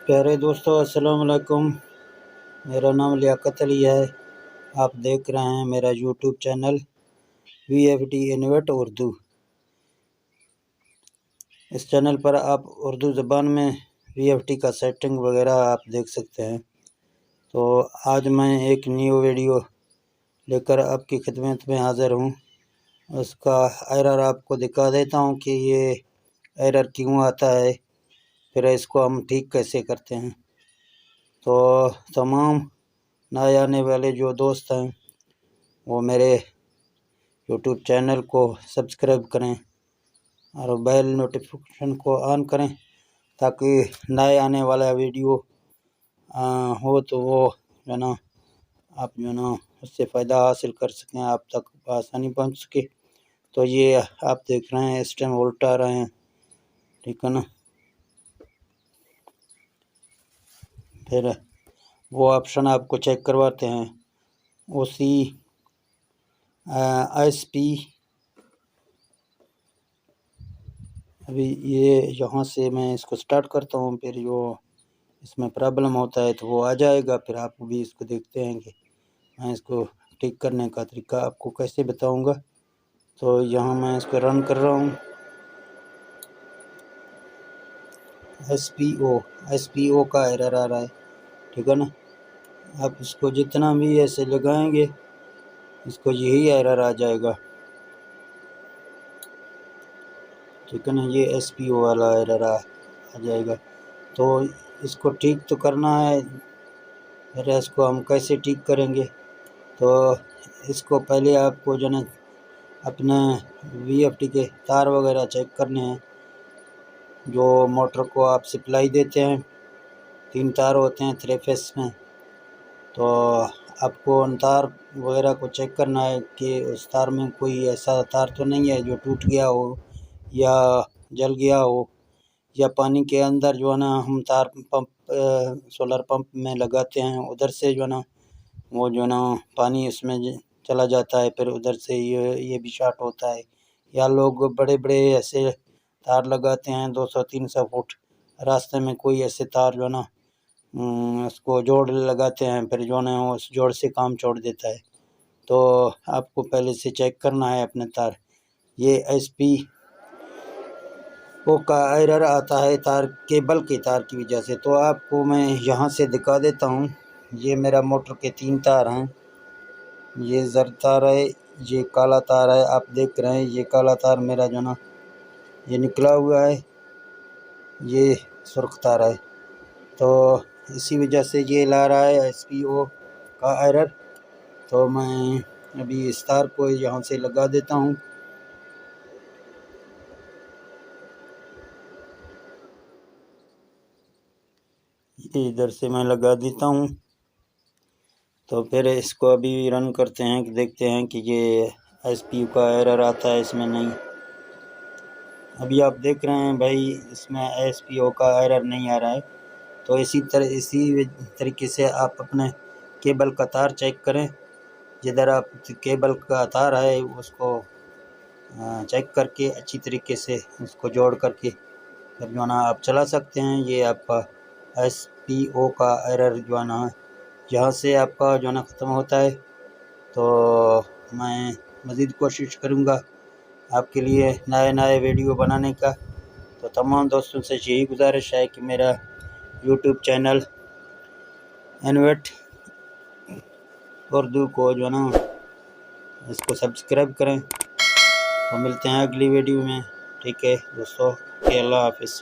پیارے دوستو السلام علیکم، میرا نام لیاقت علی ہے۔ آپ دیکھ رہے ہیں میرا YouTube channel VFD invite Urdu. اس چینل پر آپ اردو زبان میں VFD کا سیٹنگ وغیرہ آپ دیکھ سکتے ہیں۔ تو آج میں ایک نیو ویڈیو لے کر آپ کی خدمت میں حاضر ہوں۔ اس کا ایرر آپ کو دکھا دیتا ہوں کہ یہ ایرر کیوں آتا ہے، پھر اس کو ہم ٹھیک کیسے کرتے ہیں۔ تو تمام نئے آنے والے جو دوست ہیں وہ میرے یوٹیوب چینل کو سبسکرائب کریں اور بیل نوٹیفیکیشن کو آن کریں تاکہ نئے آنے والا ویڈیو ہو تو وہ جو ہے نا آپ جو ہے نا اس سے فائدہ حاصل کر سکیں، آپ تک آسانی پہنچ سکے۔ تو یہ آپ دیکھ رہے ہیں اس ٹائم الٹا رہے ہیں، ٹھیک ہے نا۔ پھر وہ آپشن آپ کو چیک کرواتے ہیں اسی ISP۔ ابھی یہ یہاں سے میں اس کو سٹارٹ کرتا ہوں، پھر جو اس میں پرابلم ہوتا ہے تو وہ آ جائے گا، پھر آپ بھی اس کو دیکھتے ہیں کہ میں اس کو ٹھیک کرنے کا طریقہ آپ کو کیسے بتاؤں گا۔ تو یہاں میں اس کو رن کر رہا ہوں۔ SPO کا ایرر آ رہا ہے، ٹھیک ہے نا۔ آپ اس کو جتنا بھی ایسے لگائیں گے اس کو یہی ایرر آ جائے گا، ٹھیک ہے نا۔ یہ SPO والا ایرر آ جائے گا۔ تو اس کو ٹھیک تو کرنا ہے، پھر اس کو ہم کیسے ٹھیک کریں گے؟ تو اس کو پہلے آپ کو جو ہے نا اپنے VFD کے تار وغیرہ چیک کرنے ہیں۔ جو موٹر کو آپ سپلائی دیتے ہیں 3 تار ہوتے ہیں 3 فیس میں، تو آپ کو ان تار وغیرہ کو چیک کرنا ہے کہ اس تار میں کوئی ایسا تار تو نہیں ہے جو ٹوٹ گیا ہو یا جل گیا ہو، یا پانی کے اندر جو ہے نا ہم تار پمپ سولر پمپ میں لگاتے ہیں ادھر سے جو ہے نا وہ جو ہے نا پانی اس میں چلا جاتا ہے، پھر ادھر سے یہ بھی شارٹ ہوتا ہے۔ یا لوگ بڑے بڑے ایسے تار لگاتے ہیں 200-300 فٹ، راستے میں کوئی ایسے تار جو ہے نا اس کو جوڑ لگاتے ہیں، پھر جو ہے نا اس جوڑ سے کام چھوڑ دیتا ہے۔ تو آپ کو پہلے سے چیک کرنا ہے اپنے تار۔ یہ SPO کا ایرر آتا ہے کیبل کی تار کی وجہ سے۔ تو آپ کو میں یہاں سے دکھا دیتا ہوں۔ یہ میرا موٹر کے 3 تار ہیں، یہ زرد تار ہے، یہ کالا تار ہے۔ آپ دیکھ رہے ہیں یہ کالا تار میرا جو نا یہ نکلا ہوا ہے، یہ سرخ تار ہے۔ تو اسی وجہ سے یہ لا رہا ہے SPO کا ایرر۔ تو میں ابھی اس تار کو یہاں سے لگا دیتا ہوں۔ یہ ادھر سے میں لگا دیتا ہوں۔ تو پھر اس کو ابھی رن کرتے ہیں، دیکھتے ہیں کہ یہ SPO کا ایرر آتا ہے، اس میں نہیں۔ ابھی آپ دیکھ رہے ہیں بھائی اس میں SPO کا ایرر نہیں آ رہا ہے۔ تو اسی طریقے سے آپ اپنے کیبل کا تار چیک کریں، جدھر آپ کیبل کا تار ہے اس کو چیک کر کے اچھی طریقے سے اس کو جوڑ کر کے پھر جو ہے نا آپ چلا سکتے ہیں۔ یہ آپ کا SPO کا ایرر جو ہے نا یہاں سے آپ کا جو ہے نا ختم ہوتا ہے۔ تو میں مزید کوشش کروں گا آپ کے لیے نئے ویڈیو بنانے کا۔ تو تمام دوستوں سے یہی گزارش ہے کہ میرا یوٹیوب چینل انویٹ اردو کو جو ہے نا اس کو سبسکرائب کریں۔ تو ملتے ہیں اگلی ویڈیو میں، ٹھیک ہے دوستو، اللہ حافظ۔